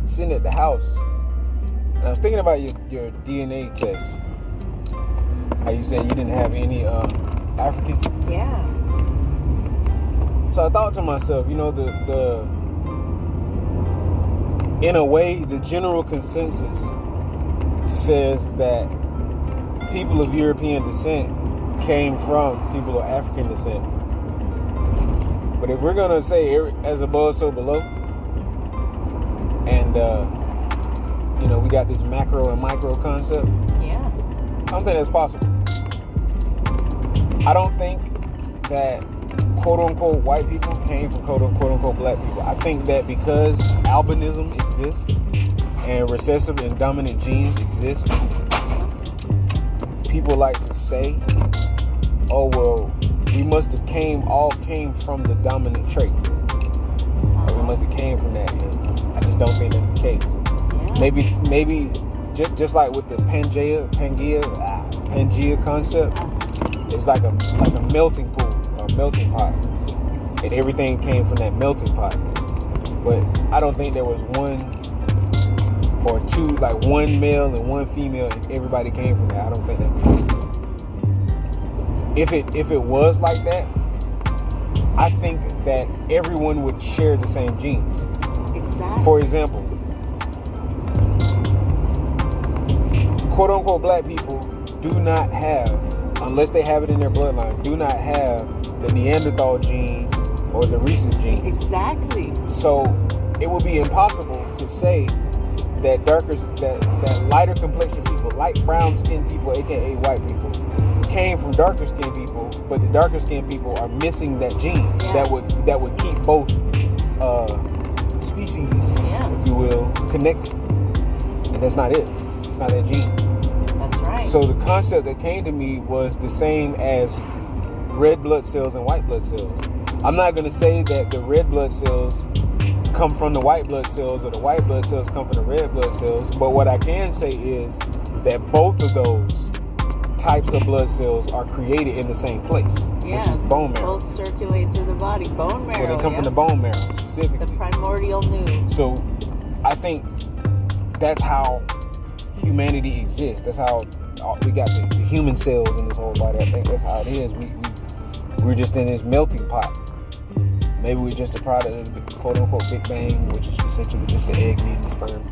sitting at the house, and I was thinking about your DNA test. How you said you didn't have any African? Yeah. So I thought to myself, you know, the in a way, the general consensus says that people of European descent came from people of African descent. But if we're gonna say as above, so below, and you know, we got this macro and micro concept. Yeah. I don't think that's possible. I don't think that quote unquote white people came from quote unquote black people. I think that because albinism exists and recessive and dominant genes exist, people like to say, oh well, we must have all came from the dominant trait. Or we must have came from that. And I just don't think that's the case. Yeah. Maybe just like with the Pangea concept, it's like a melting pool. Melting pot, and everything came from that melting pot. But I don't think there was one or two, like one male and one female, and everybody came from that. I don't think that's the case. If it was like that, I think that everyone would share the same genes. Exactly. For example, quote unquote black people do not have, unless they have it in their bloodline, do not have the Neanderthal gene or the rhesus gene. Exactly. So it would be impossible to say that that lighter complexion people, light brown skinned people, aka white people, came from darker skinned people, but the darker skinned people are missing that gene that would keep both species, if you will, connected. And that's not it. It's not that gene. That's right. So the concept that came to me was the same as red blood cells and white blood cells. I'm not going to say that the red blood cells come from the white blood cells or the white blood cells come from the red blood cells, but what I can say is that both of those types of blood cells are created in the same place, which is bone marrow. Both circulate through the body. Bone marrow. Well, they come from the bone marrow specifically. The primordial new. So I think that's how humanity exists. That's how we got the human cells in this whole body. I think that's how it is. We're just in this melting pot. Maybe we're just a product of the quote unquote Big Bang, which is essentially just the egg meeting the sperm.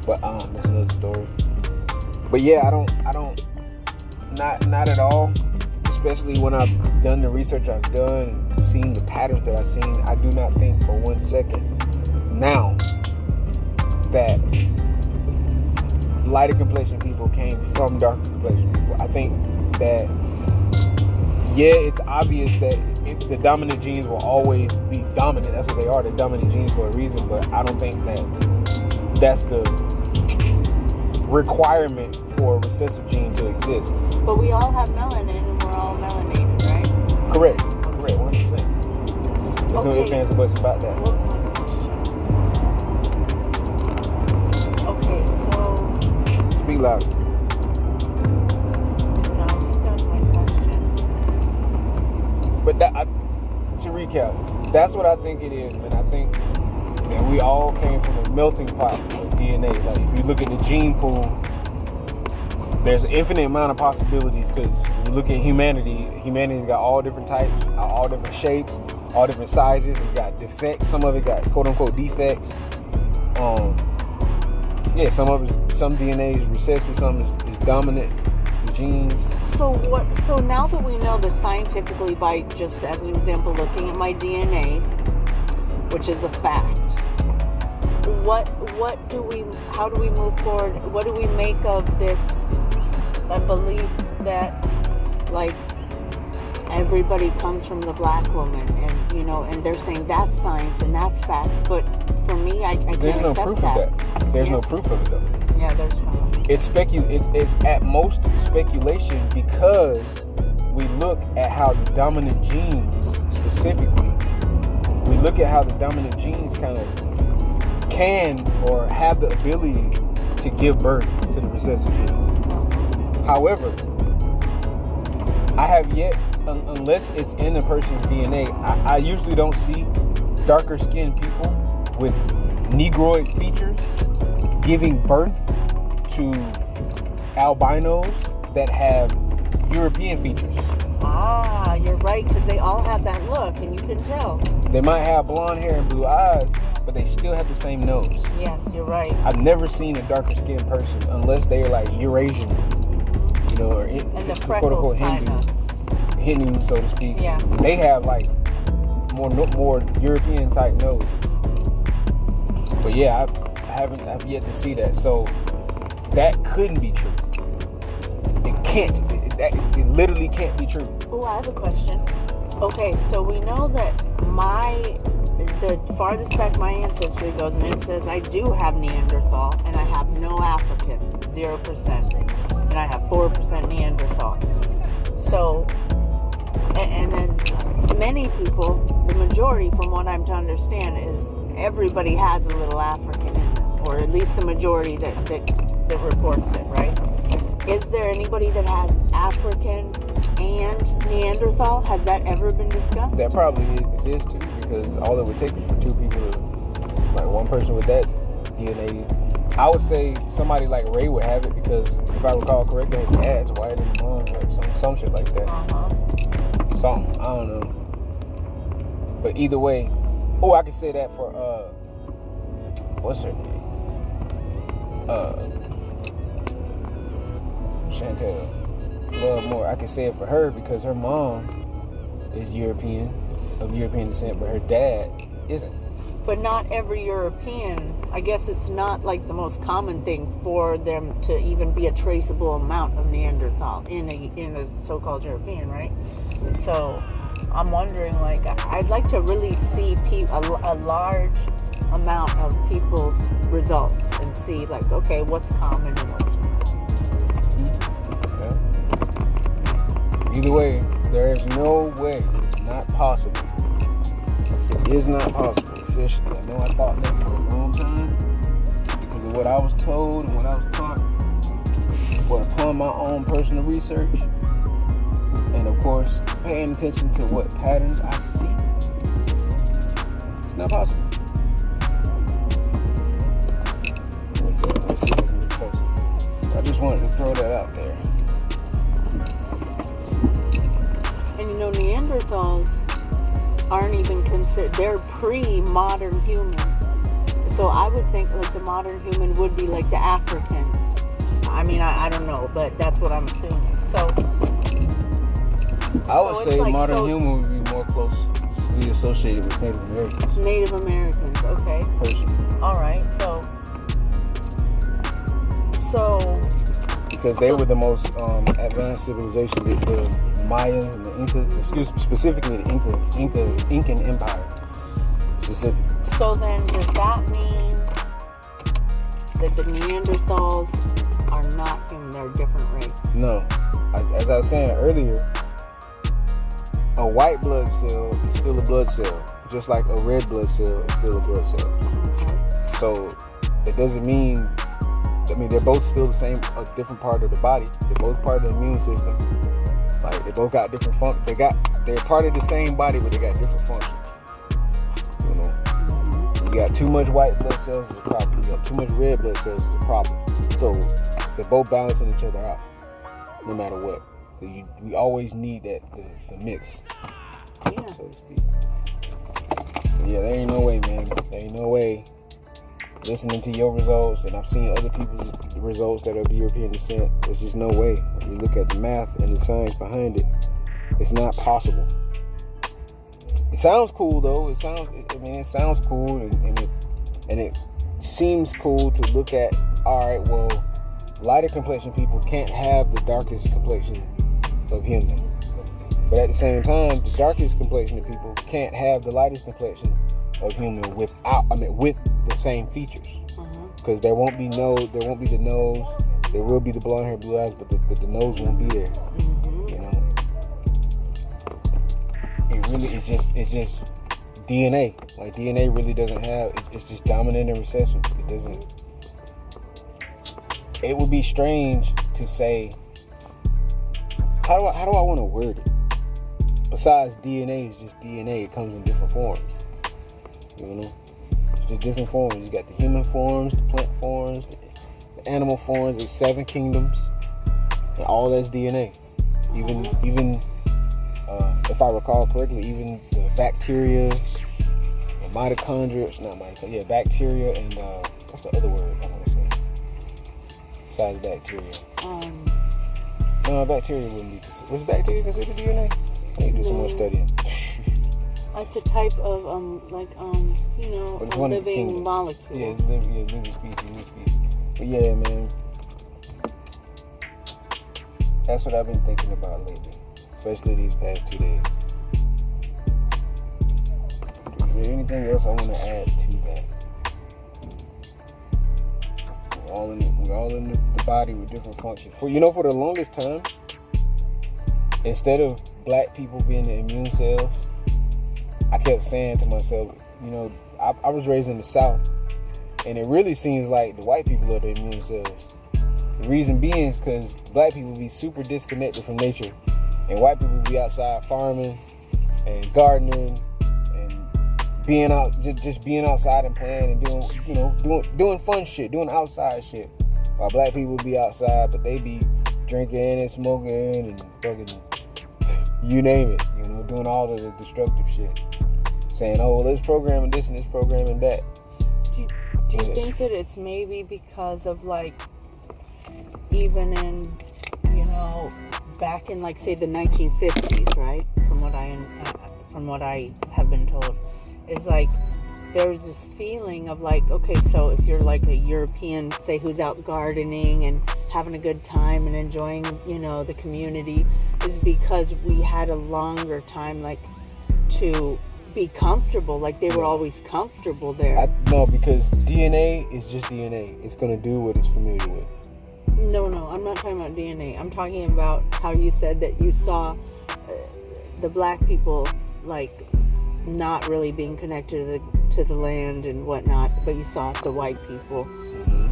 But that's another story. But yeah, I don't not at all. Especially when I've done the research I've done and seen the patterns that I've seen, I do not think for 1 second now that lighter complexion people came from darker complexion people. I think that it's obvious that the dominant genes will always be dominant. That's what they are. They're dominant genes for a reason. But I don't think that that's the requirement for a recessive gene to exist. But we all have melanin and we're all melanated, right? Correct. 100%. There's no ifs, ands, or buts about that. What was my question? Okay, so... Speak louder. No, I think that was my question. But to recap, that's what I think it is, man. I think that we all came from a melting pot of DNA. Like, if you look at the gene pool, there's an infinite amount of possibilities, because when you look at humanity's got all different types, all different shapes, all different sizes. It's got defects. Some of it got quote unquote defects. Some DNA is recessive, some is dominant, the genes. So now that we know this scientifically, by just as an example, looking at my DNA, which is a fact, how do we move forward? What do we make of this belief that, like, everybody comes from the black woman, and and they're saying that's science and that's facts, but for me, I can't There's no accept proof that. of that. There's no proof of it though. Yeah, there's no. It's at most speculation, because we look at how the dominant genes specifically, we look at how the dominant genes kind of can or have the ability to give birth to the recessive genes. However, I have yet, unless it's in a person's DNA, I usually don't see darker skinned people with Negroid features giving birth to albinos that have European features. Ah, you're right, because they all have that look, and you can tell. They might have blonde hair and blue eyes, but they still have the same nose. Yes, you're right. I've never seen a darker skinned person unless they're like Eurasian, you know, or And the quote unquote freckles, kind of. Hindu, so to speak. Yeah. They have like more European type noses. But yeah, I've yet to see that. So that couldn't be true. It can't. It literally can't be true. Oh, I have a question. Okay, so we know that the farthest back my ancestry goes, and it says I do have Neanderthal, and I have no African, 0%, and I have 4% Neanderthal. So, and then many people, the majority, from what I'm to understand, is everybody has a little African in them, or at least the majority that reports it, right? Is there anybody that has African and Neanderthal? Has that ever been discussed? That probably exists too, because all it would take is for two people to, like one person with that DNA. I would say somebody like Ray would have it, because if I recall correctly, his dad's white and mom, like some shit like that. Something, I don't know. But either way, I could say that for what's her name? Chantel Love Moore. I can say it for her because her mom is European, of European descent, but her dad isn't. But not every European, I guess it's not like the most common thing for them to even be a traceable amount of Neanderthal in a so-called European, right? So I'm wondering, like, I'd like to really see a large amount of people's results and see, like, okay, what's common and what's not. Either way, there is no way. It's not possible. It is not possible. Officially, I know I thought that for a long time because of what I was told and what I was taught. But upon my own personal research, and of course, paying attention to what patterns I see, it's not possible. Let's see if I can get closer. I just wanted to throw that out there. And you know, Neanderthals aren't even considered, they're pre-modern human. So I would think like the modern human would be like the Africans. I mean, I don't know, but that's what I'm assuming. So I would say like, modern human would be more closely associated with Native Americans. Native Americans, okay. Personally. All right, so because they were the most advanced civilization, the Mayas and the Incas, specifically the Incan Empire. Specifically. So then, does that mean that the Neanderthals are not human? They're a different race? No. As I was saying earlier, a white blood cell is still a blood cell, just like a red blood cell is still a blood cell. Okay. So it doesn't mean. I mean, they're both still the same, a different part of the body. They're both part of the immune system. Like, they both got different functions. They're part of the same body, but they got different functions. You know, you got too much white blood cells is a problem. You got too much red blood cells is a problem. So they're both balancing each other out, no matter what. So we always need the mix, Yeah. so to speak. Yeah, there ain't no way, man. There ain't no way. Listening to your results, and I've seen other people's results that are of European descent, there's just no way. When you look at the math and the science behind it, it's not possible. It sounds cool though. It sounds cool, and it seems cool to look at. All right, well, lighter complexion people can't have the darkest complexion of human, but at the same time, the darkest complexion of people can't have the lightest complexion of human with the same features, because there won't be the nose. There will be the blonde hair, blue eyes, but the nose won't be there. You know, it really it's just DNA. Like DNA really doesn't have. It's just dominant and recessive. It doesn't. It would be strange to say. How do I want to word it? Besides DNA is just DNA. It comes in different forms. You know. just different forms. You got the human forms, the plant forms, the animal forms. There's 7 kingdoms, and all that's DNA. Even if I recall correctly, even the bacteria, the mitochondria, it's not mitochondria, yeah, bacteria, and what's the other word I want to say? Besides bacteria. No, bacteria wouldn't be considered. Was bacteria considered DNA? I need to do some more studying. It's a type of But it's a one of the living kingdoms. molecule. Yeah, it's living species. But yeah, man, that's what I've been thinking about lately, especially these past 2 days. Is there anything else I want to add to that? We're all in the body with different functions. For the longest time, instead of black people being the immune cells, I kept saying to myself, I was raised in the South, and it really seems like the white people are the immune cells. The reason being is because black people be super disconnected from nature, and white people be outside farming and gardening and being out, just being outside and playing and doing fun shit, doing outside shit. While black people be outside, but they be drinking and smoking and fucking, you name it, doing all of the destructive shit. Saying, oh, let's program this and this program and that. Do you think that it's maybe because of even in, back in say the 1950s, right? From what I have been told, is there's this feeling of okay, so if you're a European, say, who's out gardening and having a good time and enjoying, the community, is because we had a longer time to be comfortable. They were always comfortable there. No, because DNA is just DNA. It's going to do what it's familiar with. No, I'm not talking about DNA. I'm talking about how you said that you saw the black people not really being connected to the land and whatnot, but you saw the white people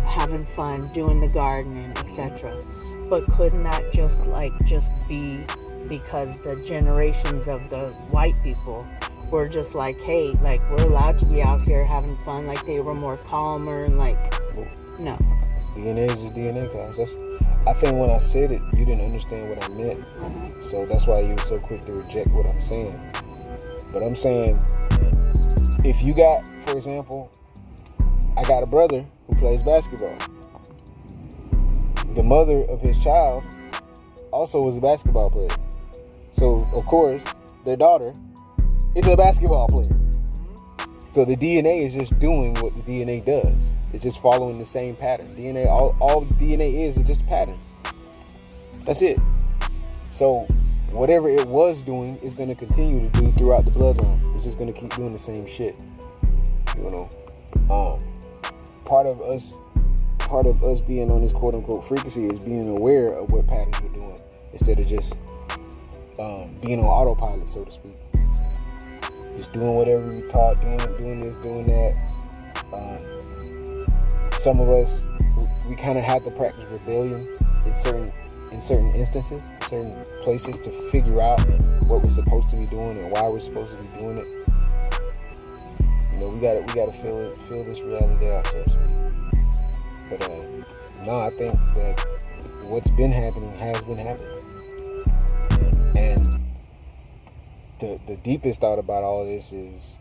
having fun, doing the gardening, etc. But couldn't that just be because the generations of the white people were just hey, we're allowed to be out here having fun, they were more calmer and no. DNA is just DNA, guys. I think when I said it, you didn't understand what I meant. So that's why you were so quick to reject what I'm saying. But I'm saying, if you got, for example, I got a brother who plays basketball. The mother of his child also was a basketball player. So, of course, their daughter is a basketball player. So the DNA is just doing what the DNA does. It's just following the same pattern. DNA, all DNA is just patterns. That's it. So whatever it was doing is going to continue to do throughout the bloodline. It's just going to keep doing the same shit. Part of us being on this quote unquote frequency is being aware of what patterns we're doing instead of just being on autopilot, so to speak. Just doing whatever we taught, doing this, doing that. Some of us, we kind of have to practice rebellion in certain instances, certain places, to figure out what we're supposed to be doing and why we're supposed to be doing it. We gotta feel this reality out, so to speak. But no, I think that what's been happening has been happening, and the deepest thought about all this is,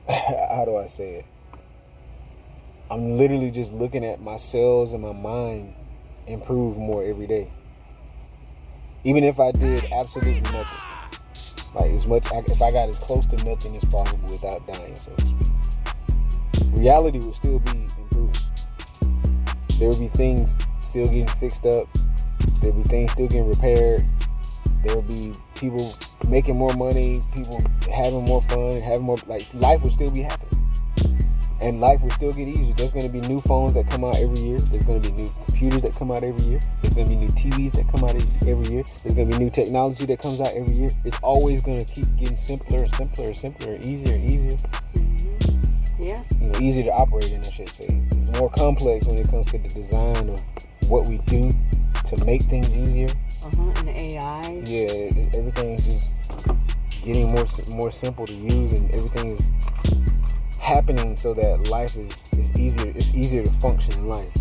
how do I say it? I'm literally just looking at my cells and my mind improve more every day. Even if I did absolutely nothing. If I got as close to nothing as possible without dying, so to speak. Reality would still be improving. There would be things still getting fixed up. There would be things still getting repaired. There would be people making more money, people having more fun, having more, life would still be happening. And life will still get easier. There's going to be new phones that come out every year. There's going to be new computers that come out every year. There's going to be new TVs that come out every year. There's going to be new technology that comes out every year. It's always going to keep getting simpler and simpler and simpler, easier and easier. Yeah. Easier to operate in, I should say. It's more complex when it comes to the design of what we do to make things easier. And AI. Yeah, everything is just getting more simple to use, and everything is happening so that life is easier. It's easier to function in life,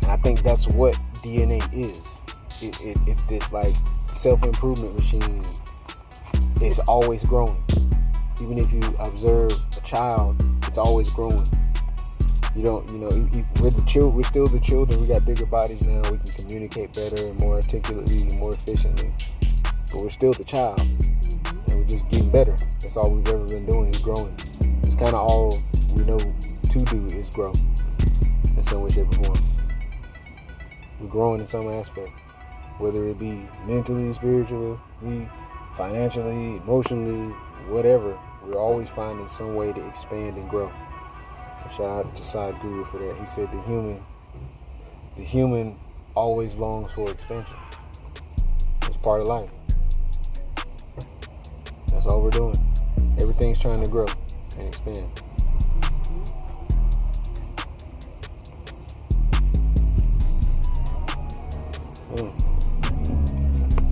and I think that's what DNA is. It's this like self-improvement machine. It's always growing. Even if you observe a child, it's always growing. You don't, we're still the children. We got bigger bodies now. We can communicate better, more articulately, more efficiently. But we're still the child, and we're just getting better. That's all we've ever been doing is growing. It's kind of all we know to do is grow in some way, shape, or form. We're growing in some aspect, whether it be mentally, spiritually, financially, emotionally, whatever. We're always finding some way to expand and grow. Shout out to Sadhguru for that. He said the human always longs for expansion. It's part of life. That's all we're doing. Everything's trying to grow and expand.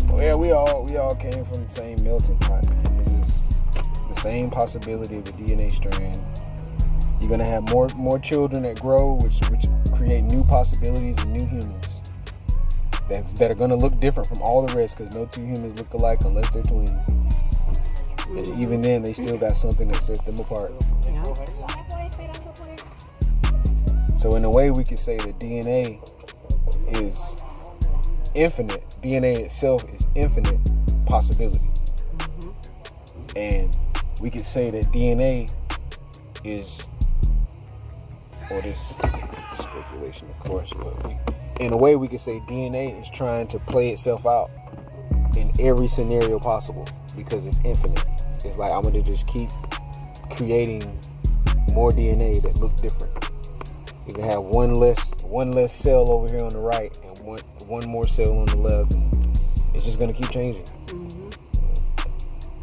Well, yeah, we all came from the same melting pot. It's just the same possibility of a DNA strand. You're gonna have more children that grow, which create new possibilities and new humans that are gonna look different from all the rest, because no two humans look alike unless they're twins. And even then, they still got something that sets them apart. Yeah. So in a way, we could say that DNA is infinite. DNA itself is infinite possibility. And we could say that DNA is, or this speculation, of course, but in a way we could say DNA is trying to play itself out in every scenario possible because it's infinite. It's like I'm gonna just keep creating more DNA that look different. You can have one less cell over here on the right and one more cell on the left. And it's just gonna keep changing.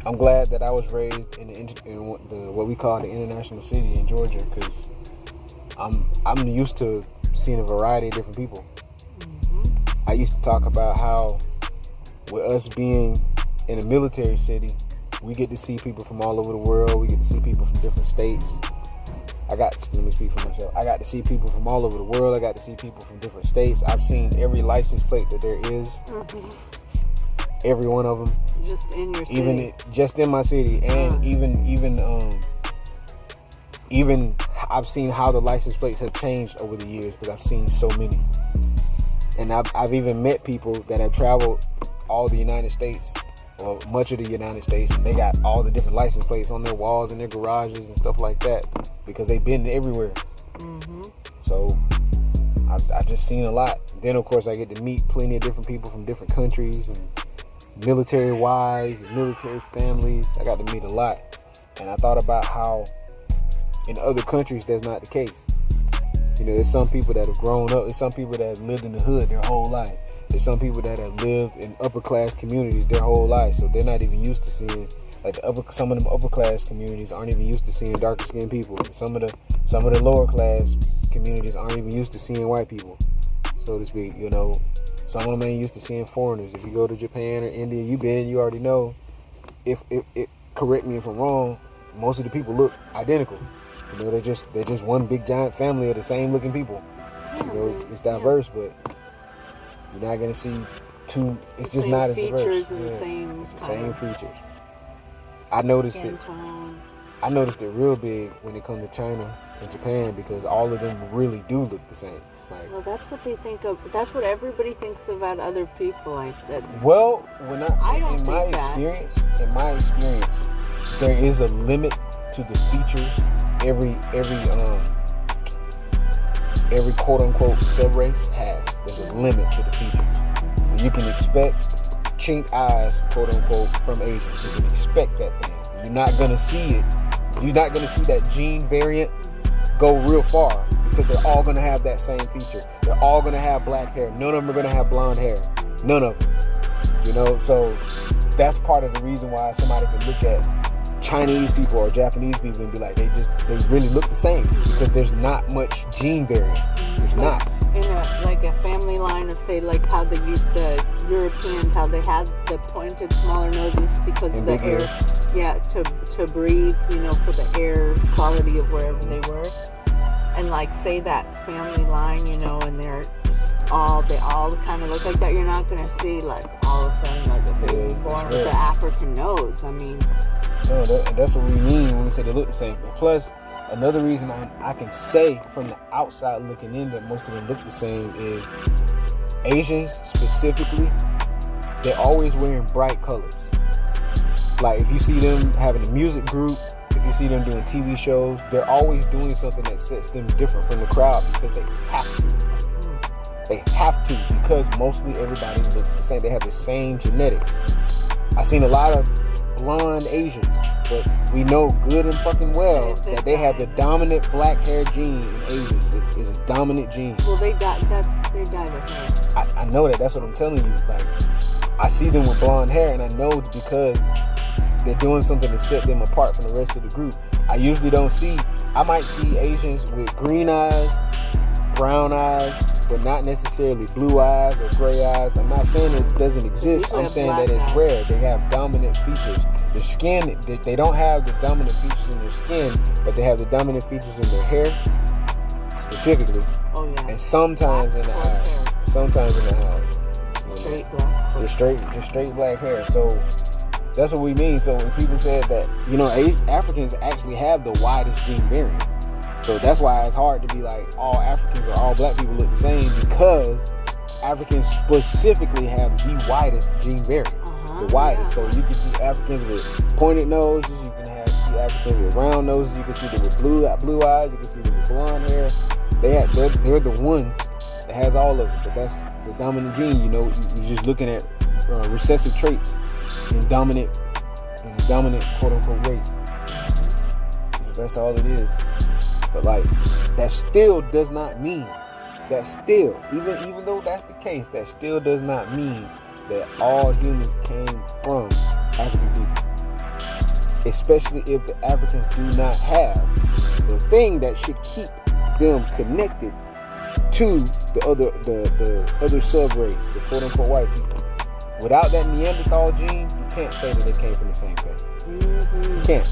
I'm glad that I was raised in what we call the international city in Georgia, because I'm used to seeing a variety of different people. I used to talk about how with us being in a military city, we get to see people from all over the world. We get to see people from different states. Let me speak for myself. I got to see people from all over the world. I got to see people from different states. I've seen every license plate that there is. Every one of them. Just in your city. Just in my city. And even I've seen how the license plates have changed over the years, because I've seen so many. And I've even met people that have traveled all the United States, or much of the United States, and they got all the different license plates on their walls and their garages and stuff like that, because they've been everywhere. So I've just seen a lot. Then of course I get to meet plenty of different people from different countries, and military wives, military families. I got to meet a lot. And I thought about how in other countries that's not the case. There's some people that have grown up, there's some people that have lived in the hood their whole life. There's some people that have lived in upper class communities their whole life, so they're not even used to seeing, like some of them upper class communities aren't even used to seeing darker skinned people. Some of the lower class communities aren't even used to seeing white people, so to speak. Some of them ain't used to seeing foreigners. If you go to Japan or India, you already know. If correct me if I'm wrong, most of the people look identical. They're just one big giant family of the same looking people. It's diverse, but you're not gonna see two. It's just not as diverse. Features and the same. It's the same features. I noticed it. I noticed it real big when it comes to China and Japan, because all of them really do look the same. Well, that's what they think of. That's what everybody thinks about other people. In my experience, there is a limit to the features. Every quote unquote sub-race has. There's a limit to the features. You can expect chink eyes, quote unquote, from Asians. You can expect that thing. You're not gonna see it. You're not gonna see that gene variant go real far, because they're all gonna have that same feature. They're all gonna have black hair. None of them are gonna have blonde hair. None of them. So that's part of the reason why somebody can look at Chinese people or Japanese people and be like, they really look the same, because there's not much gene variant. There's not. In a family line of, say, like how the Europeans, how they had the pointed smaller noses because of the hair. Yeah, to to breathe, you know, for the air quality of wherever they were. And like say that family line, you know, and they all kind of look like that. You're not gonna see like all of a sudden like a baby born with an African nose. I mean, no, that's what we mean when we say they look the same. Plus, another reason I can say from the outside looking in that most of them look the same is Asians specifically. They're always wearing bright colors. Like if you see them having a music group, if you see them doing TV shows, they're always doing something that sets them different from the crowd because they have to. They have to because mostly everybody looks the same. They have the same genetics. I've seen a lot of blonde Asians, but we know good and fucking well that they have the dominant black hair gene in Asians. It is a dominant gene. Well, they dye their hair. I know that. That's what I'm telling you. Like, I see them with blonde hair, and I know it's because they're doing something to set them apart from the rest of the group. I usually don't see. I might see Asians with green eyes, brown eyes, but not necessarily blue eyes or gray eyes. I'm not saying it doesn't exist. I'm saying that it's rare. They have dominant features. Their skin, they don't have the dominant features in their skin, but they have the dominant features in their hair, specifically. Oh yeah. And sometimes in the eyes. Hair. Sometimes in the eyes. Straight black. Just straight black hair. So that's what we mean. So when people said that, you know, Africans actually have the widest gene variant. So that's why it's hard to be like all Africans or all black people look the same, because Africans specifically have the widest gene variant. The widest. So you can see Africans with pointed noses, you can see Africans with round noses, you can see them with blue eyes, you can see them with blonde hair. They're the one that has all of it, but that's the dominant gene. You know, you're just looking at recessive traits in dominant quote unquote race. That's all it is. But like, that still does not mean even though that's the case, that still does not mean that all humans came from African people. Especially if the Africans do not have the thing that should keep them connected to the other sub-race, the quote unquote white people. Without that Neanderthal gene, you can't say that they came from the same place. You can't.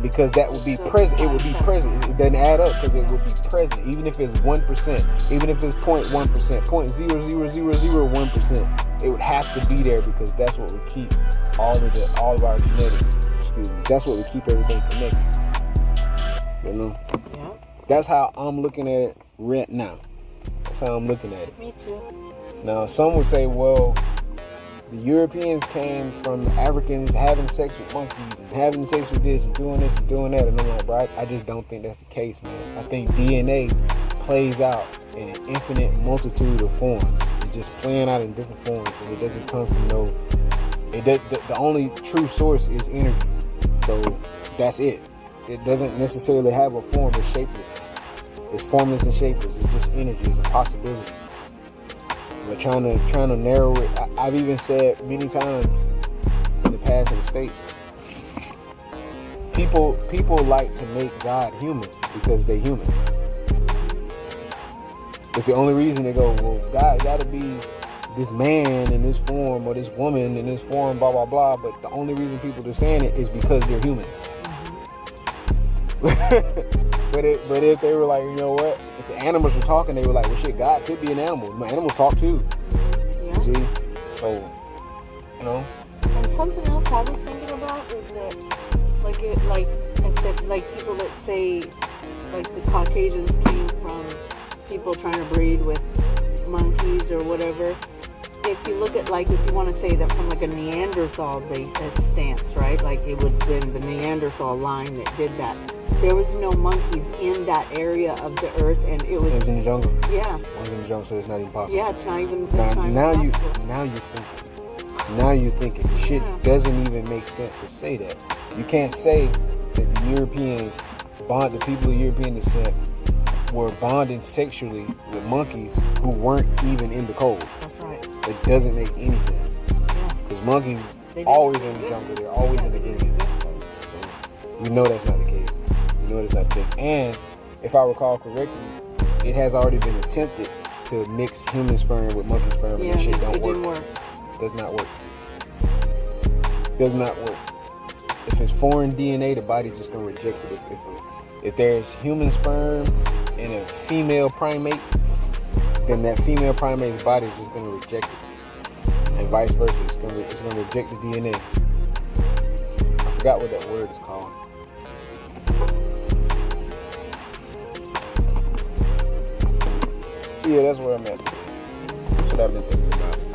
Because that would be present. It would be present. It doesn't add up because it would be present. Even if it's 1%, even if it's 0.1%, 0.00001%, it would have to be there because that's what would keep all of our genetics. Excuse me. That's what would keep everything connected. You know? Yeah. That's how I'm looking at it right now. That's how I'm looking at it. Me too. Now, some would say, well, the Europeans came from Africans having sex with monkeys and having sex with this and doing this and doing that. And I'm like, bro, I just don't think that's the case, man. I think DNA plays out in an infinite multitude of forms. It's just playing out in different forms, and it doesn't come from the only true source is energy. So that's it. It doesn't necessarily have a form. It's shapeless. It's formless and shapeless. It's just energy. It's a possibility. But trying to narrow it, I've even said many times in the past in the States, people like to make God human because they're human. It's the only reason they go, well, God got to be this man in this form or this woman in this form, blah, blah, blah. But the only reason people are saying it is because they're humans. But if they were like, you know what? If the animals were talking, they were like, well, shit, God could be an animal. Animals talk too. Yeah. See? So, you know. And something else I was thinking about is that, like people that say, like the Caucasians came from people trying to breed with monkeys or whatever. If you look at, like, if you want to say that from like a Neanderthal stance, right? Like it would have been the Neanderthal line that did that. There was no monkeys in that area of the earth, and it was in the jungle. Yeah. It was in the jungle, so it's not even possible. Yeah, it's not even. Now you're thinking. Shit doesn't even make sense to say that. You can't say that the Europeans, the people of European descent, were bonding sexually with monkeys who weren't even in the cold. That's right. It doesn't make any sense. Yeah. Because monkeys always in the jungle. They're always in the green. So we know that's not the case. We know that's not the case. And if I recall correctly, it has already been attempted to mix human sperm with monkey sperm, and that shit don't work. Didn't work. Does not work. Does not work. if it's foreign DNA, the body's just gonna reject it. If there's human sperm in a female primate, then that female primate's body is just gonna reject it, and vice versa. It's gonna reject the DNA. I forgot what that word is called. Yeah, that's where I'm at today. That's what I've been thinking about.